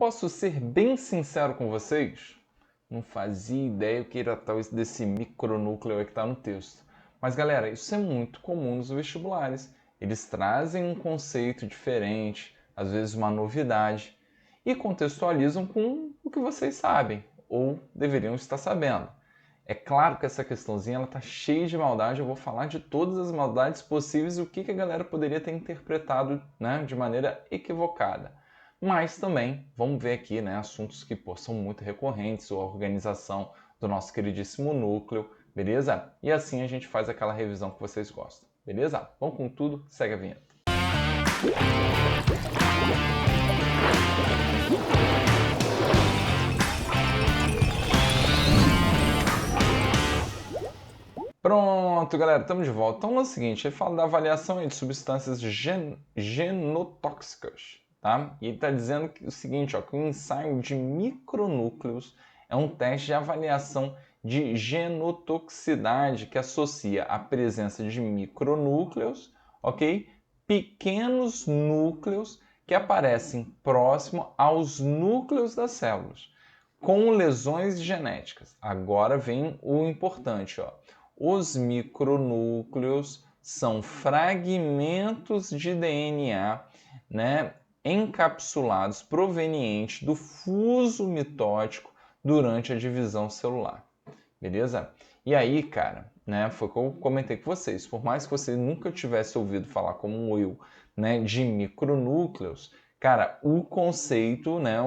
Posso ser bem sincero com vocês? Não fazia ideia o que era tal desse micronúcleo aí que está no texto. Mas galera, isso é muito comum nos vestibulares. Eles trazem um conceito diferente, às vezes uma novidade, e contextualizam com o que vocês sabem, ou deveriam estar sabendo. É claro que essa questãozinha ela tá cheia de maldade, eu vou falar de todas as maldades possíveis e o que a galera poderia ter interpretado, né, de maneira equivocada. Mas também vamos ver aqui, né, assuntos que são muito recorrentes, ou a organização do nosso queridíssimo núcleo, beleza? E assim a gente faz aquela revisão que vocês gostam, beleza? Vamos com tudo, segue a vinheta. Pronto, galera, estamos de volta. Então é o seguinte, ele fala da avaliação de substâncias genotóxicas, tá? E ele está dizendo que, o seguinte, ó, que o ensaio de micronúcleos é um teste de avaliação de genotoxicidade que associa a presença de micronúcleos, ok? Pequenos núcleos que aparecem próximo aos núcleos das células, com lesões genéticas. Agora vem o importante, ó. Os micronúcleos são fragmentos de DNA, né, encapsulados provenientes do fuso mitótico durante a divisão celular. Beleza? E aí, cara, né, foi o que eu comentei com vocês. Por mais que você nunca tivesse ouvido falar como eu, né, de micronúcleos, cara, o conceito, né,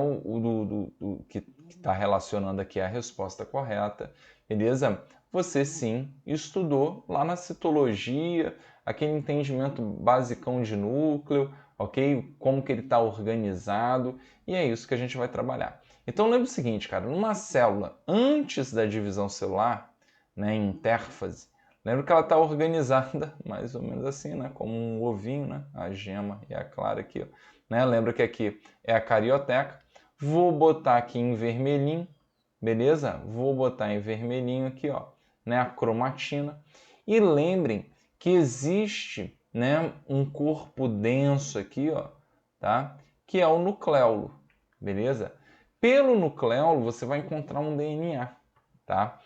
que está relacionando aqui a resposta correta, beleza? Você sim estudou lá na citologia, aquele entendimento basicão de núcleo, ok? Como que ele está organizado, e é isso que a gente vai trabalhar. Então lembra o seguinte, cara, numa célula antes da divisão celular, né, em intérfase, lembra que ela está organizada mais ou menos assim, né, como um ovinho, né, a gema e a clara aqui, ó, né? Lembra que aqui é a carioteca. Vou botar aqui em vermelhinho, beleza? Vou botar em vermelhinho aqui, ó, né, a cromatina. E lembrem que existe, né, um corpo denso aqui, ó, tá? Que é o nucleolo, beleza? Pelo nucleolo você vai encontrar um DNA, tá?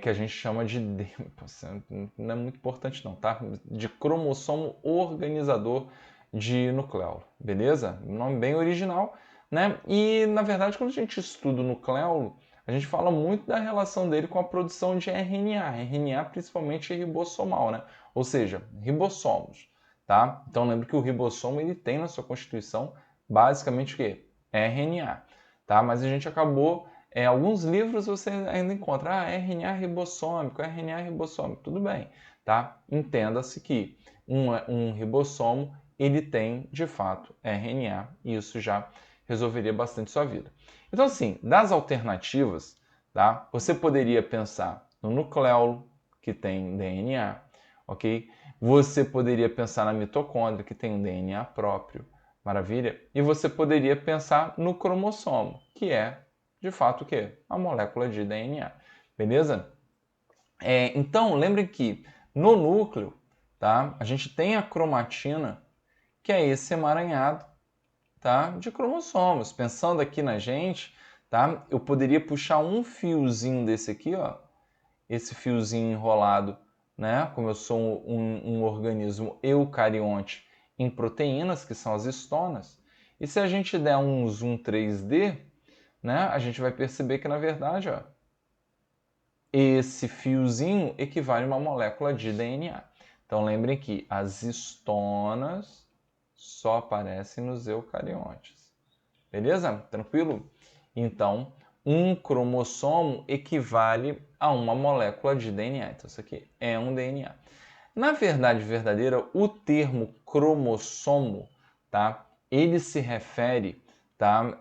Que a gente chama de, não é muito importante não, tá? De cromossomo organizador de nucleolo, beleza? Um nome bem original, né? E na verdade quando a gente estuda o nucleolo, a gente fala muito da relação dele com a produção de RNA, RNA principalmente ribossomal, né? Ou seja, ribossomos, tá? Então lembre que o ribossomo ele tem na sua constituição basicamente o quê? RNA, tá? Mas a gente acabou, alguns livros você ainda encontra, RNA ribossômico, RNA ribossômico, tudo bem, tá? Entenda-se que um ribossomo ele tem de fato RNA e isso já resolveria bastante sua vida. Então, assim, das alternativas, tá? Você poderia pensar no nucleolo, que tem DNA, ok? Você poderia pensar na mitocôndria, que tem um DNA próprio, maravilha? E você poderia pensar no cromossomo, que é, de fato, o quê? A molécula de DNA, beleza? Então, lembre que no núcleo, tá? A gente tem a cromatina, que é esse emaranhado, tá, de cromossomos. Pensando aqui na gente, tá, eu poderia puxar um fiozinho desse aqui, ó, esse fiozinho enrolado, né, como eu sou um organismo eucarionte em proteínas, que são as histonas, e se a gente der um zoom 3D, né, a gente vai perceber que, na verdade, ó, esse fiozinho equivale a uma molécula de DNA. Então lembrem que as histonas só aparecem nos eucariontes. Beleza? Tranquilo? Então, um cromossomo equivale a uma molécula de DNA. Então, isso aqui é um DNA. Na verdade verdadeira, o termo cromossomo, tá? Ele se refere, tá,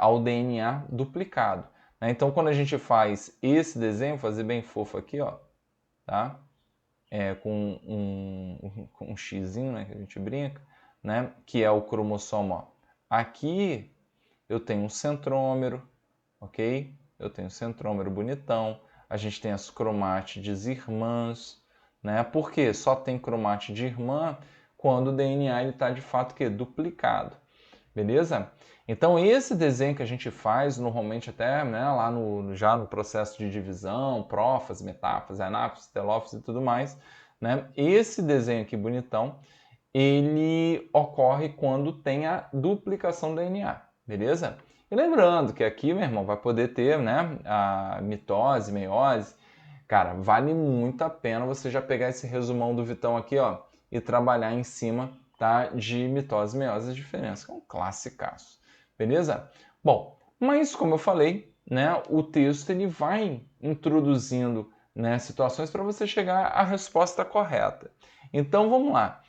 ao DNA duplicado. Né? Então, quando a gente faz esse desenho, fazer bem fofo aqui, ó, tá? Com um xizinho, né, que a gente brinca, né, que é o cromossomo. Ó. Aqui eu tenho um centrômero, ok? Eu tenho um centrômero bonitão. A gente tem as cromátides irmãs, né? Por quê? Só tem cromátide irmã quando o DNA está de fato que duplicado. beleza? Então esse desenho que a gente faz normalmente até, né, lá já no processo de divisão, prófase, metáfase, anáfase, telófase e tudo mais, né? Esse desenho aqui bonitão, ele ocorre quando tem a duplicação do DNA, beleza? E lembrando que aqui, meu irmão, vai poder ter, né, a mitose, meiose. Cara, vale muito a pena você já pegar esse resumão do Vitão aqui, ó, e trabalhar em cima, tá, de mitose, meiose, a diferença, que é um classicaço, beleza? Bom, mas como eu falei, né, o texto ele vai introduzindo, né, situações para você chegar à resposta correta. Então vamos lá.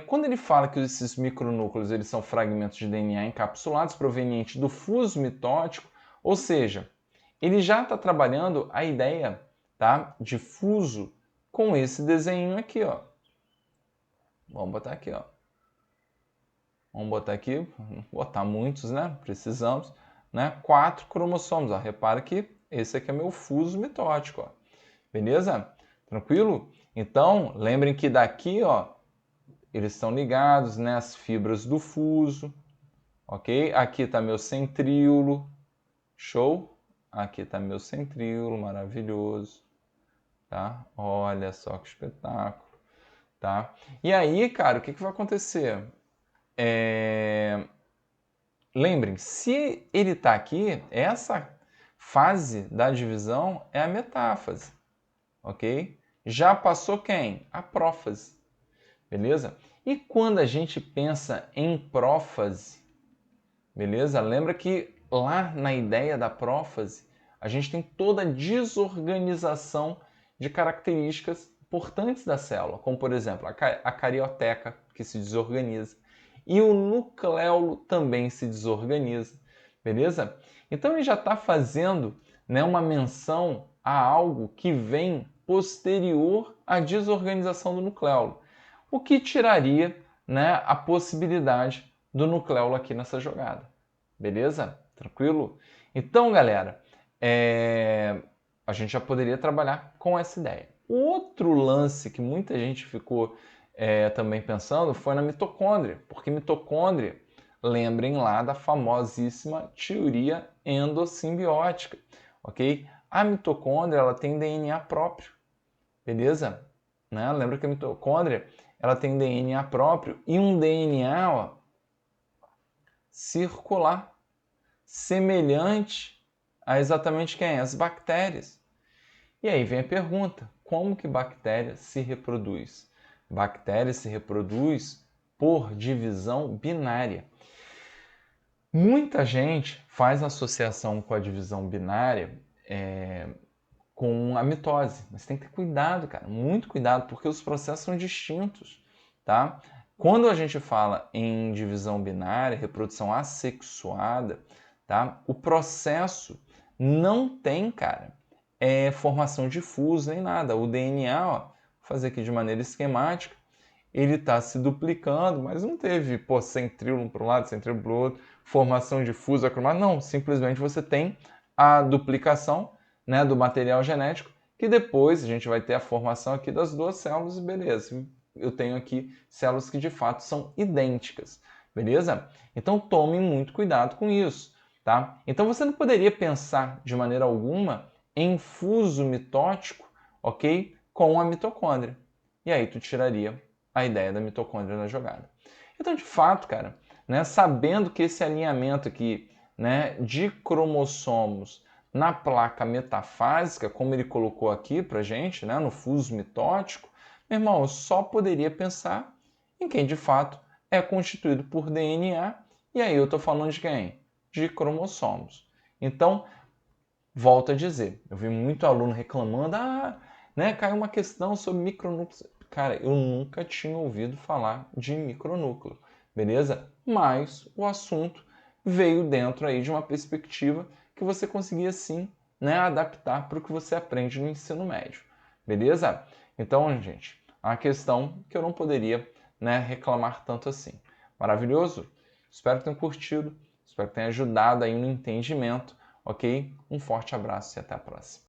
Quando ele fala que esses micronúcleos eles são fragmentos de DNA encapsulados provenientes do fuso mitótico, ou seja, ele já está trabalhando a ideia, tá, de fuso com esse desenho aqui, ó. Vamos botar aqui, ó. Vamos botar aqui, botar muitos, né? Precisamos, né? 4 cromossomos, ó. Repara que esse aqui é meu fuso mitótico, ó. Beleza? Tranquilo? Então, lembrem que daqui, ó, eles estão ligados, né, às fibras do fuso, ok? Aqui está meu centríolo, show? Aqui está meu centríolo, maravilhoso, tá? Olha só que espetáculo, tá? E aí, cara, o que vai acontecer? Lembrem, se ele está aqui, essa fase da divisão é a metáfase, ok? Já passou quem? A prófase. Beleza? E quando a gente pensa em prófase, beleza? Lembra que lá na ideia da prófase, a gente tem toda a desorganização de características importantes da célula, como por exemplo a carioteca, que se desorganiza, e o nucleolo também se desorganiza, beleza? Então ele já está fazendo, né, uma menção a algo que vem posterior à desorganização do nucleolo, o que tiraria, né, a possibilidade do nucleolo aqui nessa jogada. Beleza? Tranquilo? Então, galera, a gente já poderia trabalhar com essa ideia. Outro lance que muita gente ficou também pensando foi na mitocôndria, porque mitocôndria, lembrem lá da famosíssima teoria endossimbiótica, ok? A mitocôndria ela tem DNA próprio, beleza? Né? Lembra que a mitocôndria ela tem DNA próprio e um DNA ó, circular, semelhante a exatamente quem? As bactérias. E aí vem a pergunta, como que bactéria se reproduz? Bactéria se reproduz por divisão binária. Muita gente faz associação com a divisão binária com a mitose, mas tem que ter cuidado, cara, muito cuidado, porque os processos são distintos, tá? Quando a gente fala em divisão binária, reprodução assexuada, tá? O processo não tem, cara, formação de fuso nem nada. O DNA, ó, vou fazer aqui de maneira esquemática, ele está se duplicando, mas não teve centríolo para um lado, centríolo para o outro, formação de fuso acromado, não, simplesmente você tem a duplicação, né, do material genético, que depois a gente vai ter a formação aqui das duas células e beleza, eu tenho aqui células que de fato são idênticas, beleza? Então tomem muito cuidado com isso, tá? Então você não poderia pensar de maneira alguma em fuso mitótico, ok? Com a mitocôndria. E aí tu tiraria a ideia da mitocôndria na jogada. Então, de fato, cara, né, sabendo que esse alinhamento aqui, né, de cromossomos na placa metafásica, como ele colocou aqui pra gente, né, no fuso mitótico, meu irmão, eu só poderia pensar em quem de fato é constituído por DNA, e aí eu estou falando de quem? De cromossomos. Então, volto a dizer, eu vi muito aluno reclamando, né, caiu uma questão sobre micronúcleos. Cara, eu nunca tinha ouvido falar de micronúcleo, beleza? Mas o assunto veio dentro aí de uma perspectiva que você conseguia sim, né, adaptar para o que você aprende no ensino médio, beleza? Então, gente, a questão que eu não poderia, né, reclamar tanto assim. Maravilhoso? Espero que tenham curtido, espero que tenha ajudado aí no entendimento, ok? Um forte abraço e até a próxima.